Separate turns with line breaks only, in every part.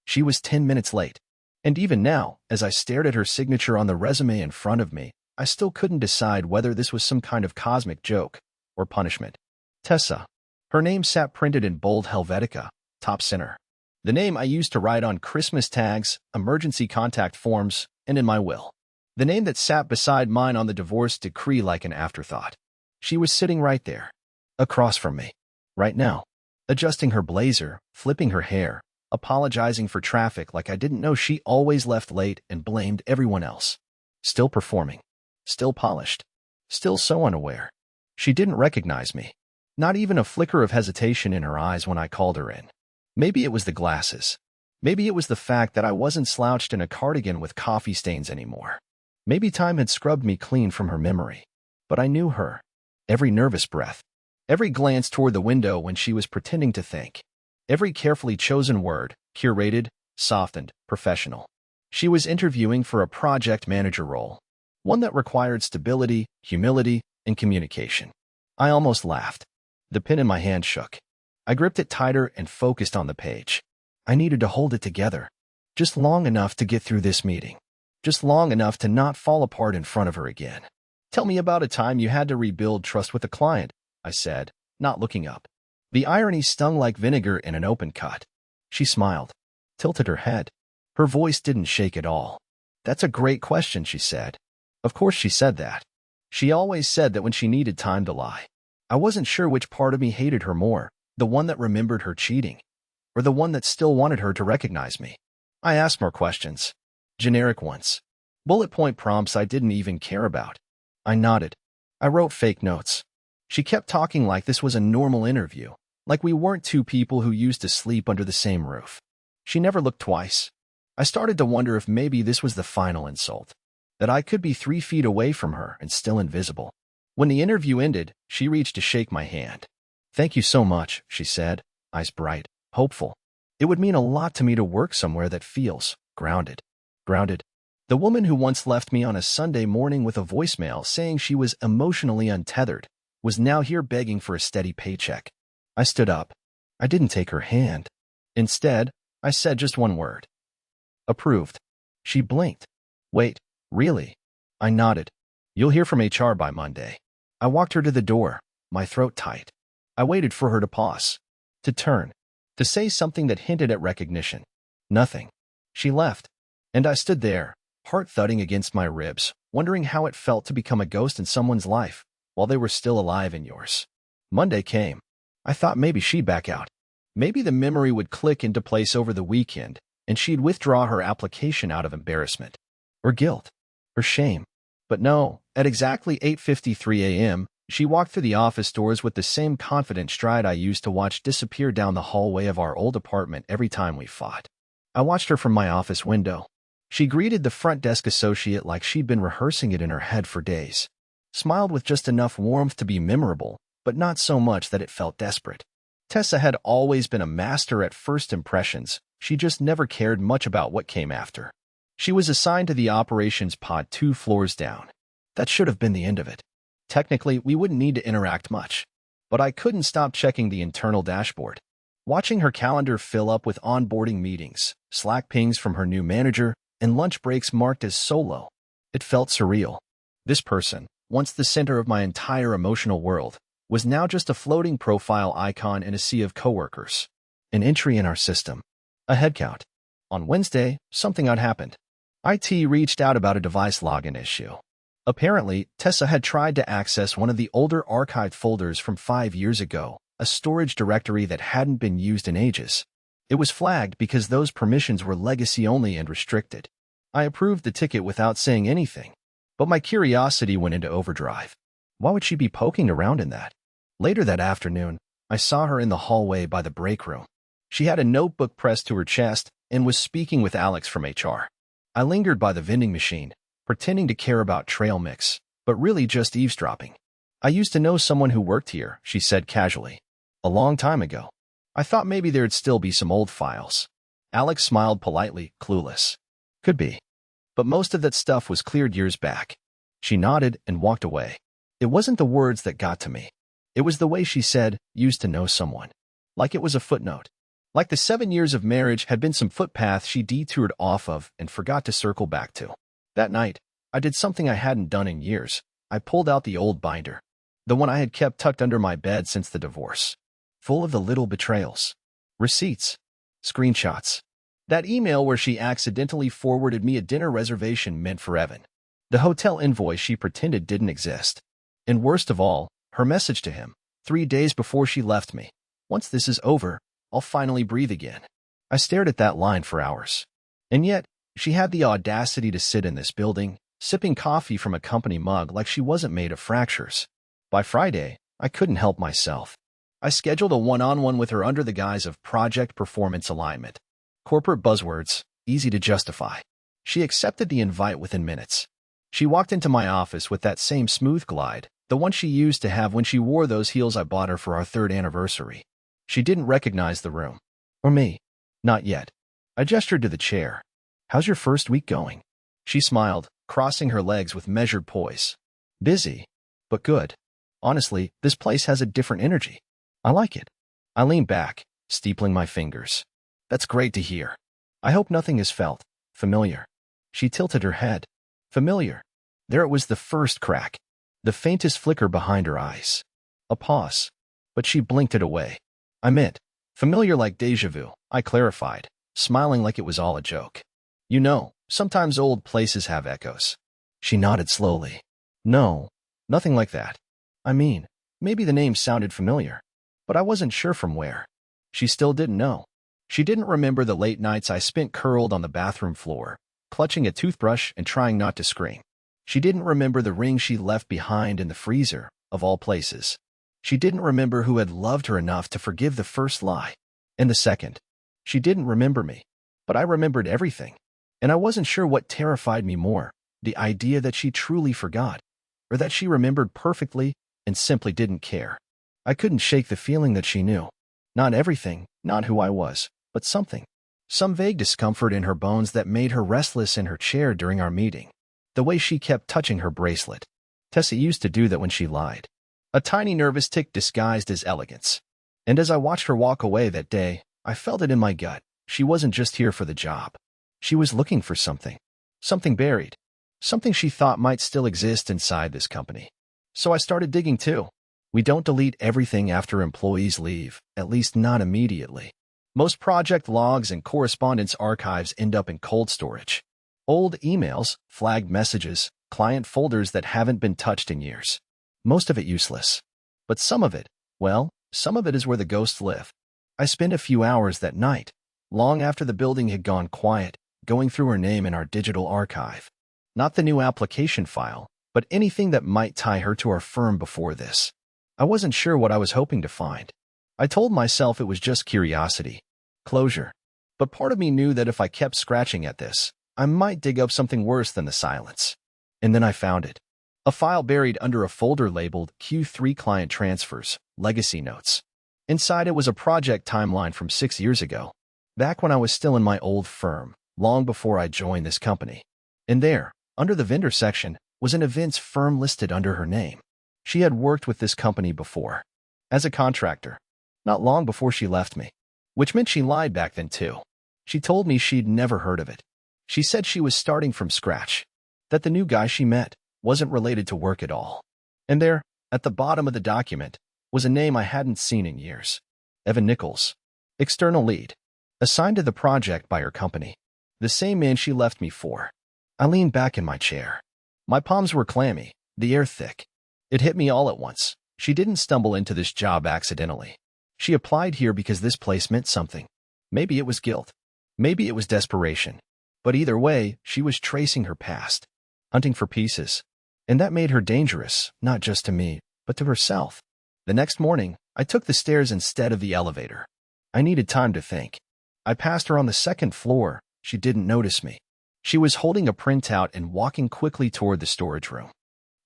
She was 10 minutes late. And even now, as I stared at her signature on the resume in front of me, I still couldn't decide whether this was some kind of cosmic joke or punishment. Tessa. Her name sat printed in bold Helvetica, top center. The name I used to write on Christmas tags, emergency contact forms, and in my will. The name that sat beside mine on the divorce decree like an afterthought. She was sitting right there, across from me, right now, adjusting her blazer, flipping her hair, apologizing for traffic like I didn't know she always left late and blamed everyone else. Still performing, still polished, still so unaware. She didn't recognize me, not even a flicker of hesitation in her eyes when I called her in. Maybe it was the glasses. Maybe it was the fact that I wasn't slouched in a cardigan with coffee stains anymore. Maybe time had scrubbed me clean from her memory. But I knew her. Every nervous breath. Every glance toward the window when she was pretending to think. Every carefully chosen word, curated, softened, professional. She was interviewing for a project manager role. One that required stability, humility, and communication. I almost laughed. The pen in my hand shook. I gripped it tighter and focused on the page. I needed to hold it together. Just long enough to get through this meeting. Just long enough to not fall apart in front of her again. Tell me about a time you had to rebuild trust with a client, I said, not looking up. The irony stung like vinegar in an open cut. She smiled, tilted her head. Her voice didn't shake at all. That's a great question, she said. Of course she said that. She always said that when she needed time to lie. I wasn't sure which part of me hated her more, the one that remembered her cheating, or the one that still wanted her to recognize me. I asked more questions. Generic ones. Bullet point prompts I didn't even care about. I nodded. I wrote fake notes. She kept talking like this was a normal interview, like we weren't two people who used to sleep under the same roof. She never looked twice. I started to wonder if maybe this was the final insult, that I could be 3 feet away from her and still invisible. When the interview ended, she reached to shake my hand. Thank you so much, she said, eyes bright, hopeful. It would mean a lot to me to work somewhere that feels grounded. Grounded. The woman who once left me on a Sunday morning with a voicemail saying she was emotionally untethered was now here begging for a steady paycheck. I stood up. I didn't take her hand. Instead, I said just one word. Approved. She blinked. Wait, really? I nodded. You'll hear from HR by Monday. I walked her to the door, my throat tight. I waited for her to pause, to turn, to say something that hinted at recognition. Nothing. She left. And I stood there, heart thudding against my ribs, wondering how it felt to become a ghost in someone's life while they were still alive in yours. Monday came. I thought maybe she'd back out. Maybe the memory would click into place over the weekend, and she'd withdraw her application out of embarrassment, or guilt, or shame. But no, at exactly 8:53 a.m., she walked through the office doors with the same confident stride I used to watch disappear down the hallway of our old apartment every time we fought. I watched her from my office window. She greeted the front desk associate like she'd been rehearsing it in her head for days. Smiled with just enough warmth to be memorable, but not so much that it felt desperate. Tessa had always been a master at first impressions. She just never cared much about what came after. She was assigned to the operations pod 2 floors down. That should have been the end of it. Technically, we wouldn't need to interact much. But I couldn't stop checking the internal dashboard. Watching her calendar fill up with onboarding meetings, Slack pings from her new manager, and lunch breaks marked as solo. It felt surreal. This person, once the center of my entire emotional world, was now just a floating profile icon in a sea of coworkers. An entry in our system. A headcount. On Wednesday, something odd happened. IT reached out about a device login issue. Apparently, Tessa had tried to access one of the older archived folders from 5 years ago, a storage directory that hadn't been used in ages. It was flagged because those permissions were legacy-only and restricted. I approved the ticket without saying anything, but my curiosity went into overdrive. Why would she be poking around in that? Later that afternoon, I saw her in the hallway by the break room. She had a notebook pressed to her chest and was speaking with Alex from HR. I lingered by the vending machine, pretending to care about trail mix, but really just eavesdropping. I used to know someone who worked here, she said casually. A long time ago. I thought maybe there'd still be some old files. Alex smiled politely, clueless. Could be. But most of that stuff was cleared years back. She nodded and walked away. It wasn't the words that got to me. It was the way she said, used to know someone. Like it was a footnote. Like the 7 years of marriage had been some footpath she detoured off of and forgot to circle back to. That night, I did something I hadn't done in years. I pulled out the old binder, the one I had kept tucked under my bed since the divorce, full of the little betrayals, receipts, screenshots. That email where she accidentally forwarded me a dinner reservation meant for Evan. The hotel invoice she pretended didn't exist. And worst of all, her message to him, 3 days before she left me. Once this is over, I'll finally breathe again. I stared at that line for hours. And yet, she had the audacity to sit in this building, sipping coffee from a company mug like she wasn't made of fractures. By Friday, I couldn't help myself. I scheduled a one-on-one with her under the guise of project performance alignment. Corporate buzzwords, easy to justify. She accepted the invite within minutes. She walked into my office with that same smooth glide, the one she used to have when she wore those heels I bought her for our 3rd anniversary. She didn't recognize the room. Or me. Not yet. I gestured to the chair. How's your first week going? She smiled, crossing her legs with measured poise. Busy, but good. Honestly, this place has a different energy. I like it. I leaned back, steepling my fingers. That's great to hear. I hope nothing is felt familiar. She tilted her head. Familiar. There it was, the first crack. The faintest flicker behind her eyes. A pause. But she blinked it away. I meant, familiar like déjà vu, I clarified, smiling like it was all a joke. You know, sometimes old places have echoes. She nodded slowly. No, nothing like that. I mean, maybe the name sounded familiar, but I wasn't sure from where. She still didn't know. She didn't remember the late nights I spent curled on the bathroom floor, clutching a toothbrush and trying not to scream. She didn't remember the ring she left behind in the freezer, of all places. She didn't remember who had loved her enough to forgive the first lie. And the second. She didn't remember me. But I remembered everything. And I wasn't sure what terrified me more, the idea that she truly forgot, or that she remembered perfectly and simply didn't care. I couldn't shake the feeling that she knew. Not everything, not who I was, but something. Some vague discomfort in her bones that made her restless in her chair during our meeting. The way she kept touching her bracelet. Tessa used to do that when she lied. A tiny nervous tick disguised as elegance. And as I watched her walk away that day, I felt it in my gut. She wasn't just here for the job. She was looking for something. Something buried. Something she thought might still exist inside this company. So I started digging too. We don't delete everything after employees leave, at least not immediately. Most project logs and correspondence archives end up in cold storage. Old emails, flagged messages, client folders that haven't been touched in years. Most of it useless. But some of it, well, some of it is where the ghosts live. I spent a few hours that night, long after the building had gone quiet, going through her name in our digital archive. Not the new application file, but anything that might tie her to our firm before this. I wasn't sure what I was hoping to find. I told myself it was just curiosity, closure. But part of me knew that if I kept scratching at this, I might dig up something worse than the silence. And then I found it. A file buried under a folder labeled Q3 Client Transfers, Legacy Notes. Inside it was a project timeline from 6 years ago, back when I was still in my old firm, long before I joined this company. And there, under the vendor section, was an events firm listed under her name. She had worked with this company before, as a contractor, not long before she left me, which meant she lied back then too. She told me she'd never heard of it. She said she was starting from scratch, that the new guy she met wasn't related to work at all. And there, at the bottom of the document, was a name I hadn't seen in years. Evan Nichols, external lead, assigned to the project by her company. The same man she left me for. I leaned back in my chair. My palms were clammy, the air thick. It hit me all at once. She didn't stumble into this job accidentally. She applied here because this place meant something. Maybe it was guilt. Maybe it was desperation. But either way, she was tracing her past, hunting for pieces. And that made her dangerous, not just to me, but to herself. The next morning, I took the stairs instead of the elevator. I needed time to think. I passed her on the second floor. She didn't notice me. She was holding a printout and walking quickly toward the storage room.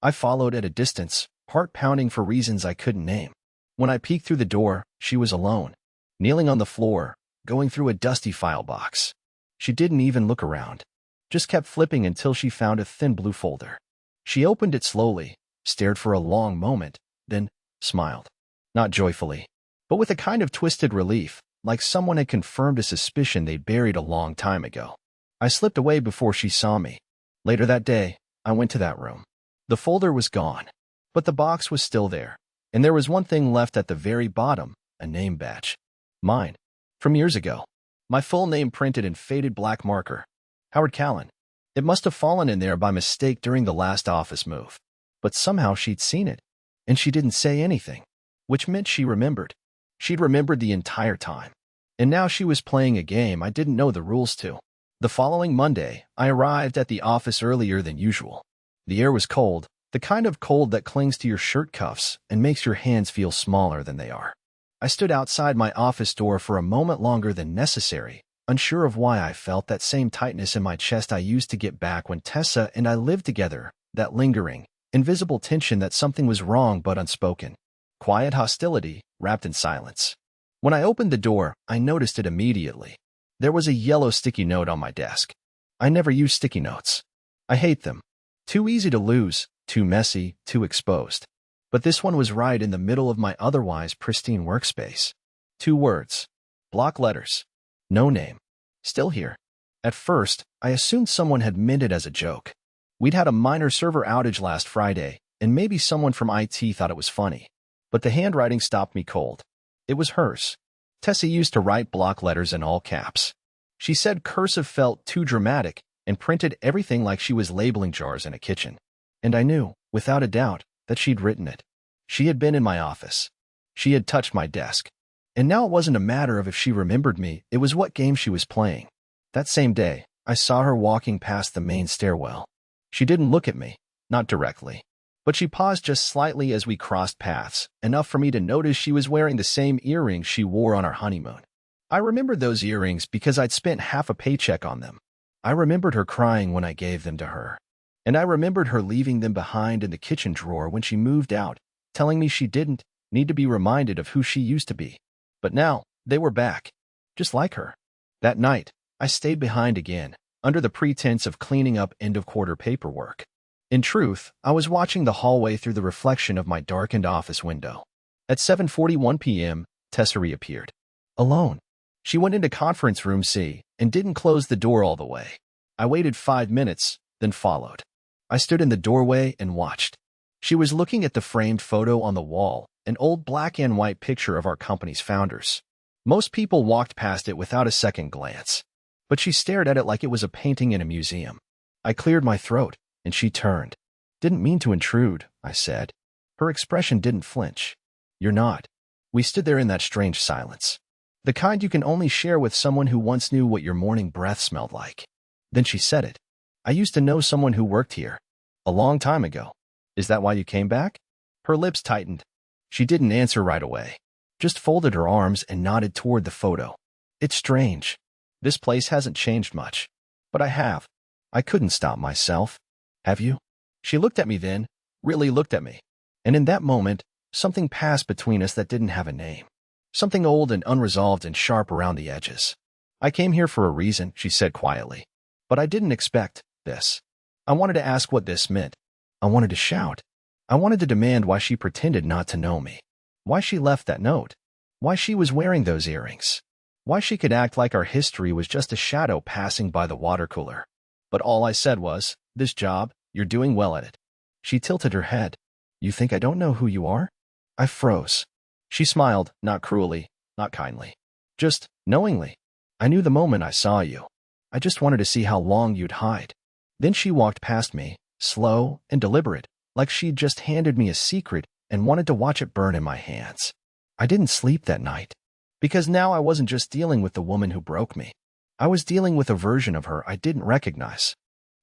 I followed at a distance, heart pounding for reasons I couldn't name. When I peeked through the door, she was alone, kneeling on the floor, going through a dusty file box. She didn't even look around, just kept flipping until she found a thin blue folder. She opened it slowly, stared for a long moment, then smiled. Not joyfully, but with a kind of twisted relief, like someone had confirmed a suspicion they'd buried a long time ago. I slipped away before she saw me. Later that day, I went to that room. The folder was gone, but the box was still there, and there was one thing left at the very bottom, a name badge. Mine. From years ago. My full name printed in faded black marker. Howard Callan. It must have fallen in there by mistake during the last office move. But somehow she'd seen it, and she didn't say anything, which meant she remembered. She'd remembered the entire time. And now she was playing a game I didn't know the rules to. The following Monday, I arrived at the office earlier than usual. The air was cold, the kind of cold that clings to your shirt cuffs and makes your hands feel smaller than they are. I stood outside my office door for a moment longer than necessary, unsure of why I felt that same tightness in my chest I used to get back when Tessa and I lived together, that lingering, invisible tension that something was wrong but unspoken. Quiet hostility, wrapped in silence. When I opened the door, I noticed it immediately. There was a yellow sticky note on my desk. I never use sticky notes. I hate them. Too easy to lose, too messy, too exposed. But this one was right in the middle of my otherwise pristine workspace. 2 words. Block letters. No name. Still here. At first, I assumed someone had meant it as a joke. We'd had a minor server outage last Friday, and maybe someone from IT thought it was funny. But the handwriting stopped me cold. It was hers. Tessa used to write block letters in all caps. She said cursive felt too dramatic and printed everything like she was labeling jars in a kitchen. And I knew, without a doubt, that she'd written it. She had been in my office. She had touched my desk. And now it wasn't a matter of if she remembered me, it was what game she was playing. That same day, I saw her walking past the main stairwell. She didn't look at me, not directly. But she paused just slightly as we crossed paths, enough for me to notice she was wearing the same earrings she wore on our honeymoon. I remembered those earrings because I'd spent half a paycheck on them. I remembered her crying when I gave them to her. And I remembered her leaving them behind in the kitchen drawer when she moved out, telling me she didn't need to be reminded of who she used to be. But now, they were back, just like her. That night, I stayed behind again, under the pretense of cleaning up end-of-quarter paperwork. In truth, I was watching the hallway through the reflection of my darkened office window. At 7:41 p.m., Tessa reappeared. Alone. She went into conference room C and didn't close the door all the way. I waited 5 minutes, then followed. I stood in the doorway and watched. She was looking at the framed photo on the wall, an old black and white picture of our company's founders. Most people walked past it without a second glance, but she stared at it like it was a painting in a museum. I cleared my throat, and she turned. Didn't mean to intrude, I said. Her expression didn't flinch. You're not. We stood there in that strange silence. The kind you can only share with someone who once knew what your morning breath smelled like. Then she said it. I used to know someone who worked here. A long time ago. Is that why you came back? Her lips tightened. She didn't answer right away. Just folded her arms and nodded toward the photo. It's strange. This place hasn't changed much. But I have. I couldn't stop myself. Have you? She looked at me then, really looked at me. And in that moment, something passed between us that didn't have a name. Something old and unresolved and sharp around the edges. I came here for a reason, she said quietly. But I didn't expect this. I wanted to ask what this meant. I wanted to shout. I wanted to demand why she pretended not to know me. Why she left that note. Why she was wearing those earrings. Why she could act like our history was just a shadow passing by the water cooler. But all I said was, this job, you're doing well at it. She tilted her head. You think I don't know who you are? I froze. She smiled, not cruelly, not kindly. Just knowingly. I knew the moment I saw you. I just wanted to see how long you'd hide. Then she walked past me, slow and deliberate, like she'd just handed me a secret and wanted to watch it burn in my hands. I didn't sleep that night. Because now I wasn't just dealing with the woman who broke me. I was dealing with a version of her I didn't recognize.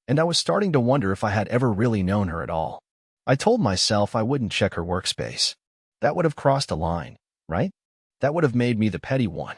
And I was starting to wonder if I had ever really known her at all. I told myself I wouldn't check her workspace. That would have crossed a line, right? That would have made me the petty one.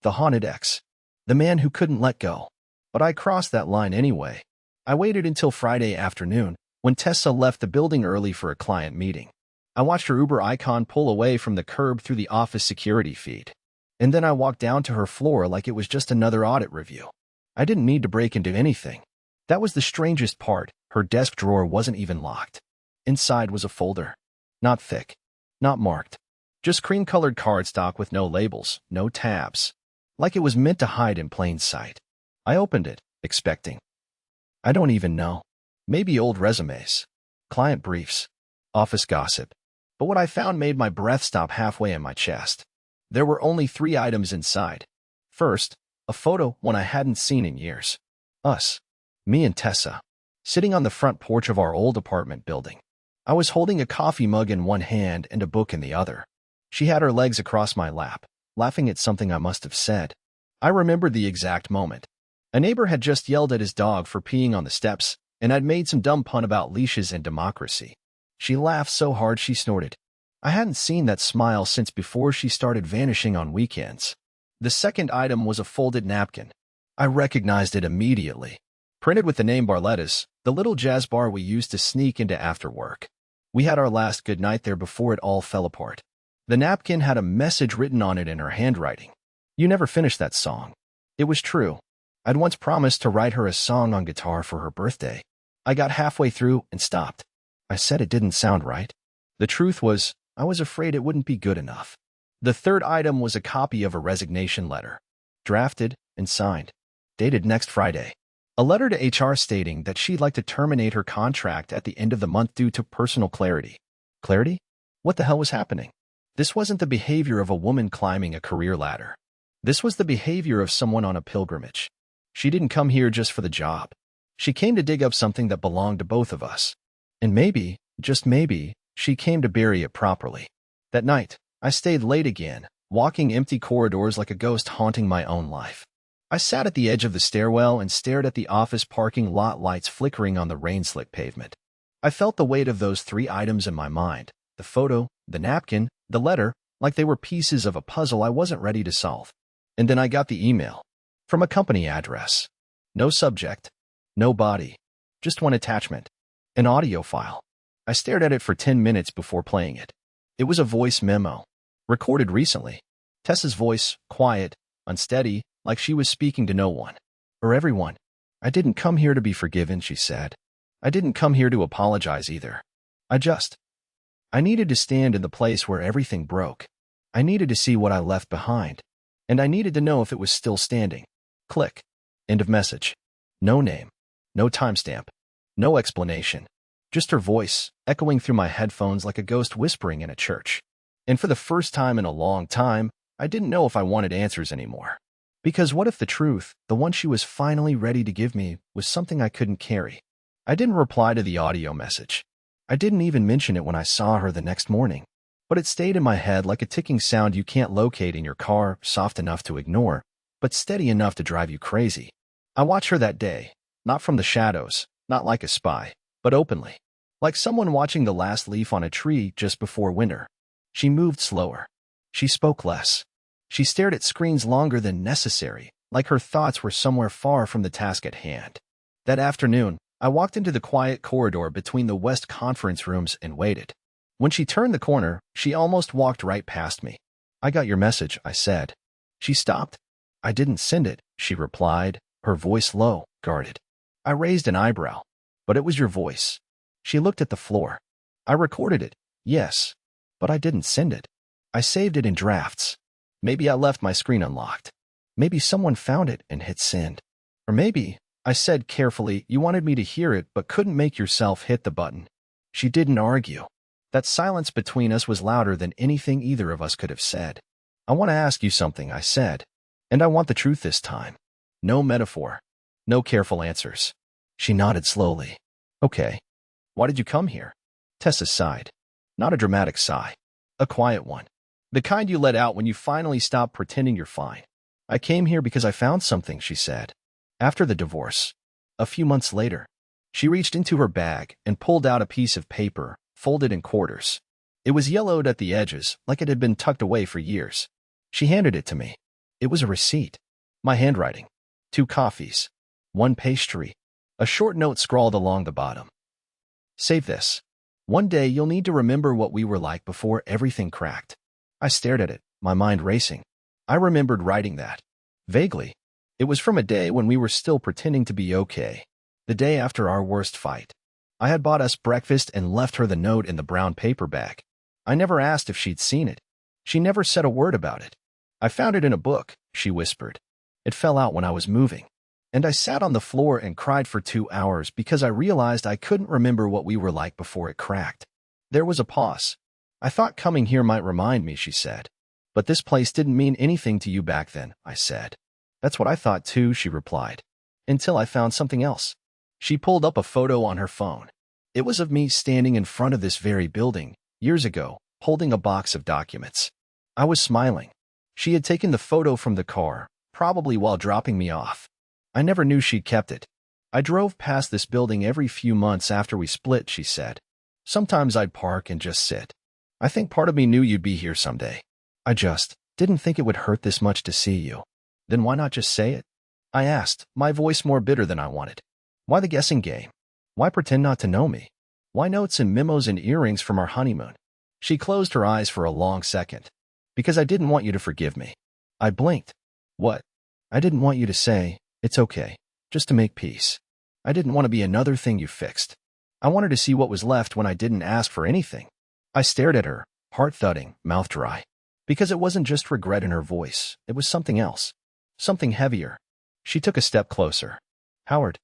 The haunted ex. The man who couldn't let go. But I crossed that line anyway. I waited until Friday afternoon, when Tessa left the building early for a client meeting. I watched her Uber icon pull away from the curb through the office security feed. And then I walked down to her floor like it was just another audit review. I didn't need to break into anything. That was the strangest part. Her desk drawer wasn't even locked. Inside was a folder. Not thick. Not marked. Just cream-colored cardstock with no labels, no tabs. like it was meant to hide in plain sight. I opened it, expecting, I don't even know, maybe old resumes, client briefs, office gossip. But what I found made my breath stop halfway in my chest. There were only 3 items inside. First, a photo one I hadn't seen in years. Us, me and Tessa, sitting on the front porch of our old apartment building. I was holding a coffee mug in one hand and a book in the other. She had her legs across my lap, laughing at something I must have said. I remembered the exact moment. A neighbor had just yelled at his dog for peeing on the steps, and I'd made some dumb pun about leashes and democracy. She laughed so hard she snorted. I hadn't seen that smile since before she started vanishing on weekends. The second item was a folded napkin. I recognized it immediately. Printed with the name Barletta's, the little jazz bar we used to sneak into after work. We had our last good night there before it all fell apart. The napkin had a message written on it in her handwriting. You never finished that song. It was true. I'd once promised to write her a song on guitar for her birthday. I got halfway through and stopped. I said it didn't sound right. The truth was, I was afraid it wouldn't be good enough. The third item was a copy of a resignation letter. Drafted and signed. Dated next Friday. A letter to HR stating that she'd like to terminate her contract at the end of the month due to personal clarity. Clarity? What the hell was happening? This wasn't the behavior of a woman climbing a career ladder. This was the behavior of someone on a pilgrimage. She didn't come here just for the job. She came to dig up something that belonged to both of us. And maybe, just maybe, she came to bury it properly. That night, I stayed late again, walking empty corridors like a ghost haunting my own life. I sat at the edge of the stairwell and stared at the office parking lot lights flickering on the rain-slick pavement. I felt the weight of those 3 items in my mind, the photo, the napkin, the letter, like they were pieces of a puzzle I wasn't ready to solve. And then I got the email. From a company address. No subject. No body. Just one attachment. An audio file. I stared at it for 10 minutes before playing it. It was a voice memo. Recorded recently. Tessa's voice, quiet, unsteady, like she was speaking to no one. Or everyone. I didn't come here to be forgiven, she said. I didn't come here to apologize either. I needed to stand in the place where everything broke. I needed to see what I left behind. And I needed to know if it was still standing. Click. End of message. No name. No timestamp. No explanation. Just her voice, echoing through my headphones like a ghost whispering in a church. And for the first time in a long time, I didn't know if I wanted answers anymore. Because what if the truth, the one she was finally ready to give me, was something I couldn't carry? I didn't reply to the audio message. I didn't even mention it when I saw her the next morning. But it stayed in my head like a ticking sound you can't locate in your car, soft enough to ignore, but steady enough to drive you crazy. I watched her that day, not from the shadows, not like a spy, but openly. Like someone watching the last leaf on a tree just before winter. She moved slower. She spoke less. She stared at screens longer than necessary, like her thoughts were somewhere far from the task at hand. That afternoon, I walked into the quiet corridor between the West conference rooms and waited. When she turned the corner, she almost walked right past me. I got your message, I said. She stopped. I didn't send it, she replied, her voice low, guarded. I raised an eyebrow. But it was your voice. She looked at the floor. I recorded it, yes, but I didn't send it. I saved it in drafts. Maybe I left my screen unlocked. Maybe someone found it and hit send. Or maybe, I said carefully, you wanted me to hear it but couldn't make yourself hit the button. She didn't argue. That silence between us was louder than anything either of us could have said. I want to ask you something, I said. And I want the truth this time. No metaphor. No careful answers. She nodded slowly. Okay. Why did you come here? Tessa sighed. Not a dramatic sigh. A quiet one. The kind you let out when you finally stop pretending you're fine. I came here because I found something, she said. After the divorce. A few months later. She reached into her bag and pulled out a piece of paper, folded in quarters. It was yellowed at the edges, like it had been tucked away for years. She handed it to me. It was a receipt. My handwriting. 2 coffees. 1 pastry. A short note scrawled along the bottom. Save this. One day you'll need to remember what we were like before everything cracked. I stared at it, my mind racing. I remembered writing that. Vaguely. It was from a day when we were still pretending to be okay. The day after our worst fight. I had bought us breakfast and left her the note in the brown paper bag. I never asked if she'd seen it. She never said a word about it. I found it in a book, she whispered. It fell out when I was moving. And I sat on the floor and cried for 2 hours because I realized I couldn't remember what we were like before it cracked. There was a pause. I thought coming here might remind me, she said. But this place didn't mean anything to you back then, I said. That's what I thought too, she replied. Until I found something else. She pulled up a photo on her phone. It was of me standing in front of this very building, years ago, holding a box of documents. I was smiling. She had taken the photo from the car, probably while dropping me off. I never knew she'd kept it. I drove past this building every few months after we split, she said. Sometimes I'd park and just sit. I think part of me knew you'd be here someday. I just didn't think it would hurt this much to see you. Then why not just say it? I asked, my voice more bitter than I wanted. Why the guessing game? Why pretend not to know me? Why notes and memos and earrings from our honeymoon? She closed her eyes for a long second. Because I didn't want you to forgive me. I blinked. What? I didn't want you to say, it's okay, just to make peace. I didn't want to be another thing you fixed. I wanted to see what was left when I didn't ask for anything. I stared at her, heart thudding, mouth dry. Because it wasn't just regret in her voice, it was something else. Something heavier. She took a step closer. Howard,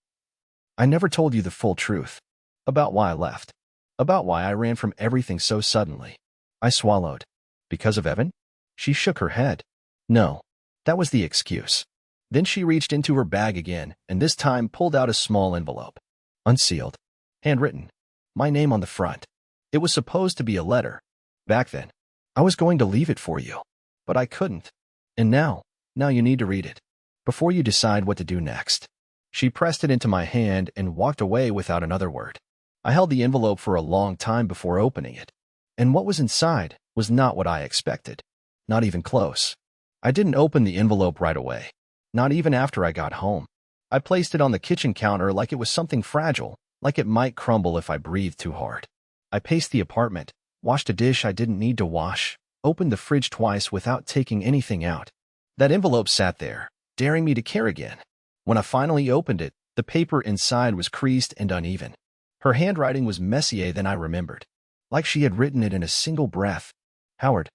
I never told you the full truth. About why I left. About why I ran from everything so suddenly. I swallowed. Because of Evan? She shook her head. No, that was the excuse. Then she reached into her bag again, and this time pulled out a small envelope. Unsealed. Handwritten. My name on the front. It was supposed to be a letter. Back then, I was going to leave it for you. But I couldn't. And now you need to read it. Before you decide what to do next. She pressed it into my hand and walked away without another word. I held the envelope for a long time before opening it. And what was inside was not what I expected. Not even close. I didn't open the envelope right away. Not even after I got home. I placed it on the kitchen counter like it was something fragile, like it might crumble if I breathed too hard. I paced the apartment, washed a dish I didn't need to wash, opened the fridge twice without taking anything out. That envelope sat there, daring me to care again. When I finally opened it, the paper inside was creased and uneven. Her handwriting was messier than I remembered, like she had written it in a single breath. Howard,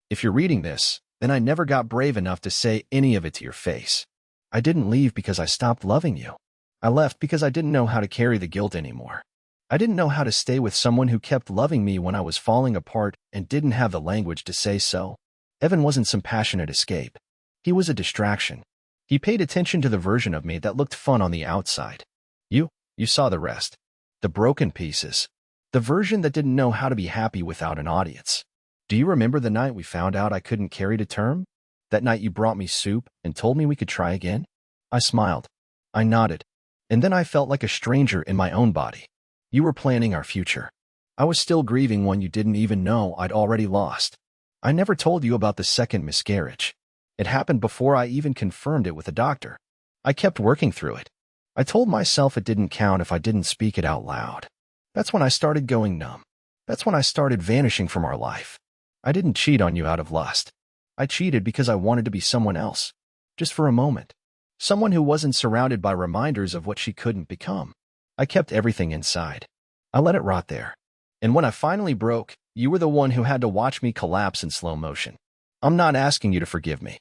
if you're reading this, then I never got brave enough to say any of it to your face. I didn't leave because I stopped loving you. I left because I didn't know how to carry the guilt anymore. I didn't know how to stay with someone who kept loving me when I was falling apart and didn't have the language to say so. Evan wasn't some passionate escape. He was a distraction. He paid attention to the version of me that looked fun on the outside. You saw the rest. The broken pieces. The version that didn't know how to be happy without an audience. Do you remember the night we found out I couldn't carry to term? That night you brought me soup and told me we could try again? I smiled. I nodded. And then I felt like a stranger in my own body. You were planning our future. I was still grieving one you didn't even know I'd already lost. I never told you about the second miscarriage. It happened before I even confirmed it with a doctor. I kept working through it. I told myself it didn't count if I didn't speak it out loud. That's when I started going numb. That's when I started vanishing from our life. I didn't cheat on you out of lust. I cheated because I wanted to be someone else. Just for a moment. Someone who wasn't surrounded by reminders of what she couldn't become. I kept everything inside. I let it rot there. And when I finally broke, you were the one who had to watch me collapse in slow motion. I'm not asking you to forgive me.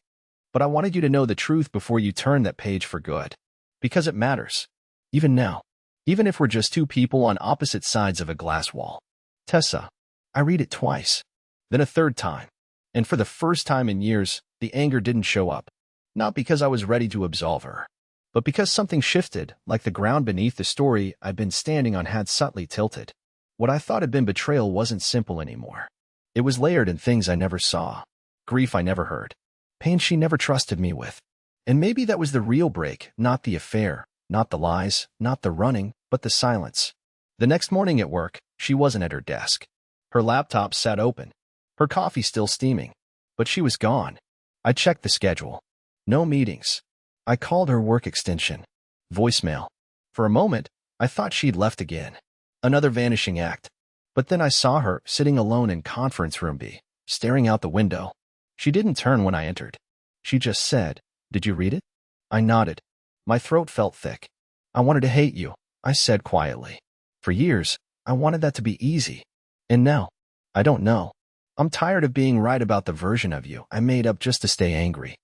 But I wanted you to know the truth before you turned that page for good. Because it matters. Even now. Even if we're just two people on opposite sides of a glass wall. Tessa, I read it twice. Then a third time. And for the first time in years, the anger didn't show up. Not because I was ready to absolve her. But because something shifted, like the ground beneath the story I'd been standing on had subtly tilted. What I thought had been betrayal wasn't simple anymore. It was layered in things I never saw. Grief I never heard. Pain she never trusted me with. And maybe that was the real break, not the affair, not the lies, not the running, but the silence. The next morning at work, she wasn't at her desk. Her laptop sat open. Her coffee still steaming. But she was gone. I checked the schedule. No meetings. I called her work extension. Voicemail. For a moment, I thought she'd left again. Another vanishing act. But then I saw her sitting alone in conference room B, staring out the window. She didn't turn when I entered. She just said, "Did you read it?" I nodded. My throat felt thick. "I wanted to hate you," I said quietly. For years, I wanted that to be easy. And now, I don't know. I'm tired of being right about the version of you I made up just to stay angry.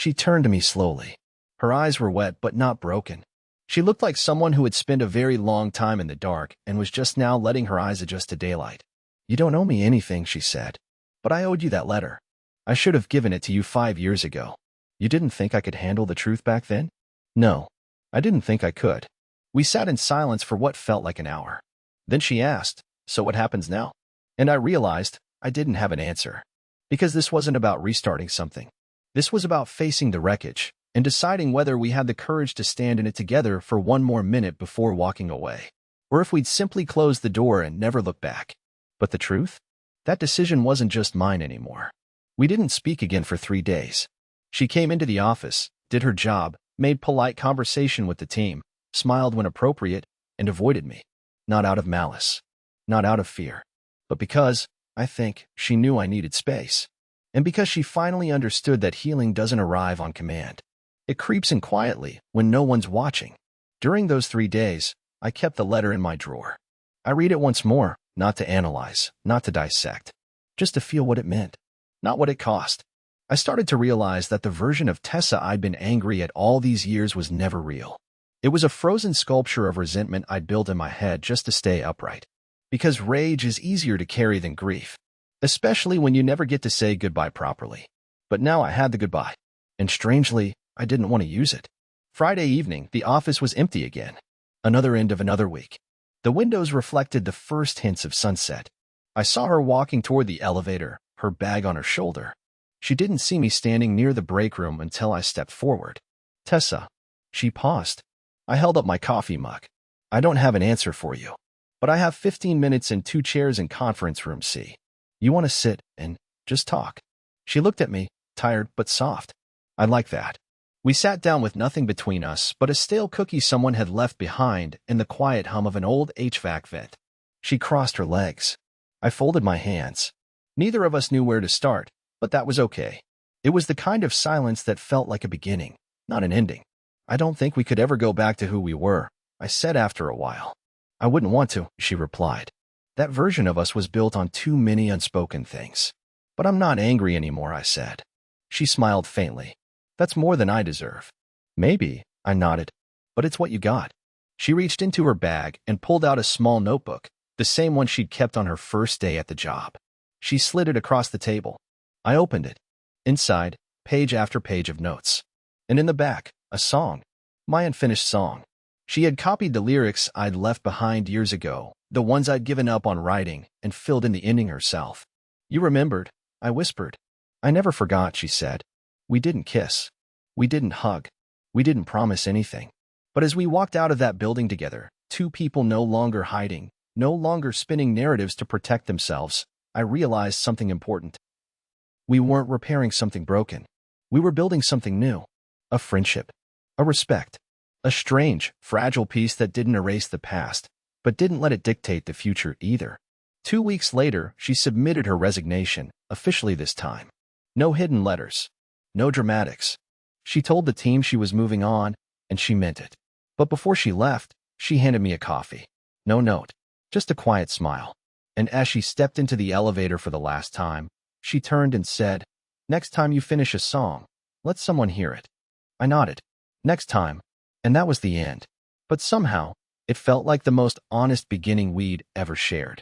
She turned to me slowly. Her eyes were wet but not broken. She looked like someone who had spent a very long time in the dark and was just now letting her eyes adjust to daylight. "You don't owe me anything," she said. "But I owed you that letter. I should have given it to you 5 years ago. You didn't think I could handle the truth back then?" "No, I didn't think I could." We sat in silence for what felt like an hour. Then she asked, "So what happens now?" And I realized I didn't have an answer. Because this wasn't about restarting something. This was about facing the wreckage and deciding whether we had the courage to stand in it together for one more minute before walking away, or if we'd simply close the door and never look back. But the truth? That decision wasn't just mine anymore. We didn't speak again for 3 days. She came into the office, did her job, made polite conversation with the team, smiled when appropriate, and avoided me. Not out of malice, not out of fear, but because, I think, she knew I needed space. And because she finally understood that healing doesn't arrive on command. It creeps in quietly when no one's watching. During those 3 days, I kept the letter in my drawer. I read it once more, not to analyze, not to dissect, just to feel what it meant, not what it cost. I started to realize that the version of Tessa I'd been angry at all these years was never real. It was a frozen sculpture of resentment I'd built in my head just to stay upright. Because rage is easier to carry than grief, especially when you never get to say goodbye properly. But now I had the goodbye, and strangely, I didn't want to use it. Friday evening, the office was empty again. Another end of another week. The windows reflected the first hints of sunset. I saw her walking toward the elevator, her bag on her shoulder. She didn't see me standing near the break room until I stepped forward. "Tessa." She paused. I held up my coffee mug. "I don't have an answer for you, but I have 15 minutes and 2 chairs in conference room C. You want to sit and just talk?" She looked at me, tired but soft. "I like that." We sat down with nothing between us but a stale cookie someone had left behind and the quiet hum of an old HVAC vent. She crossed her legs. I folded my hands. Neither of us knew where to start, but that was okay. It was the kind of silence that felt like a beginning, not an ending. "I don't think we could ever go back to who we were," I said after a while. "I wouldn't want to," she replied. "That version of us was built on too many unspoken things." "But I'm not angry anymore," I said. She smiled faintly. "That's more than I deserve." "Maybe," I nodded. "But it's what you got." She reached into her bag and pulled out a small notebook, the same one she'd kept on her first day at the job. She slid it across the table. I opened it. Inside, page after page of notes. And in the back, a song. My unfinished song. She had copied the lyrics I'd left behind years ago, the ones I'd given up on writing, and filled in the ending herself. "You remembered," I whispered. "I never forgot," she said. "We didn't kiss. We didn't hug. We didn't promise anything. But as we walked out of that building together, 2 people no longer hiding, no longer spinning narratives to protect themselves, I realized something important. We weren't repairing something broken. We were building something new. A friendship. A respect. A strange, fragile piece that didn't erase the past, but didn't let it dictate the future either. 2 weeks later, she submitted her resignation, officially this time. No hidden letters. No dramatics. She told the team she was moving on, and she meant it. But before she left, she handed me a coffee. No note. Just a quiet smile. And as she stepped into the elevator for the last time, she turned and said, "Next time you finish a song, let someone hear it." I nodded. "Next time." And that was the end. But somehow, it felt like the most honest beginning we'd ever shared.